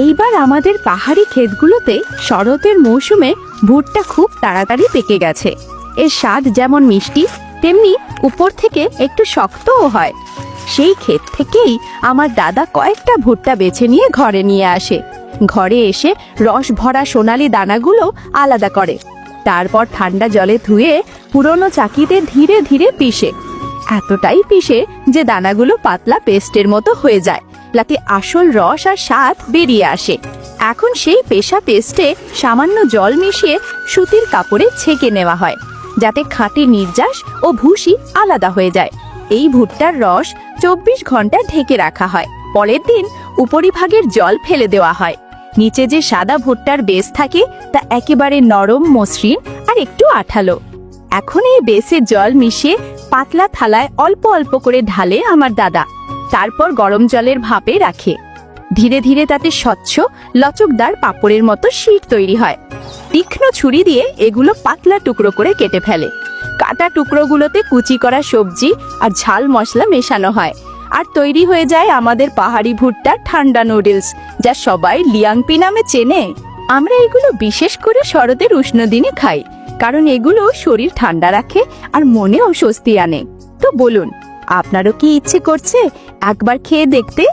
এইবার আমাদের পাহাড়ি ক্ষেতগুলোতে শরতের মৌসুমে ভুট্টা খুব তাড়াতাড়ি পেকে গেছে। এর স্বাদ যেমন মিষ্টি, তেমনি উপর থেকে একটু শক্তও হয়। সেই ক্ষেত থেকেই আমার দাদা কয়েকটা ভুট্টা বেছে নিয়ে ঘরে নিয়ে আসে। ঘরে এসে রস ভরা সোনালি দানাগুলো আলাদা করে। তারপর ঠান্ডা জলে ধুয়ে পুরনো চাকিতে ধীরে ধীরে পিষে, এতটাই পিষে যে দানাগুলো পাতলা পেস্টের মতো হয়ে যায়, যাতে আসল রস আর স্বাদ বেরিয়ে আসে। এখন সেই পেশা পেস্টে সামান্য জল মিশিয়ে সুতির কাপড়ে ছেঁকে নেওয়া হয়, যাতে খাঁটি নির্যাস ও ভুসি আলাদা হয়ে যায়। এই ভুট্টার রস 24 ঘন্টা ঢেকে রাখা হয়। পরের দিন উপরিভাগের জল ফেলে দেওয়া হয়। নিচে যে সাদা ভুট্টার বেস থাকে তা একেবারে নরম, মসৃণ আর একটু আঠালো। এখন এই বেসে জল মিশিয়ে পাতলা থালায় অল্প অল্প করে ঢালে আমার দাদা। তারপর গরম জলের ভাপে রাখে। ধীরে ধীরে তাতে স্বচ্ছ লচকদার পাপড়ের মতো শীট তৈরি হয়। তীক্ষ্ণ ছুরি দিয়ে এগুলো পাতলা টুকরো করে কেটে ফেলে। কাটা টুকরোগুলোতে কুচি করা সবজি আর ঝাল মশলা মেশানো হয়, আর তৈরি হয়ে যায় আমাদের পাহাড়ি ভুট্টার ঠান্ডা নুডলস, যা সবাই লিয়াংপি নামে চেনে। আমরা এগুলো বিশেষ করে শরতের উষ্ণ দিনে খাই, কারণ এগুলো শরীর ঠান্ডা রাখে আর মনেও স্বস্তি আনে। তো বলুন, আপনারও কি ইচ্ছে করছে একবার খেয়ে দেখতে?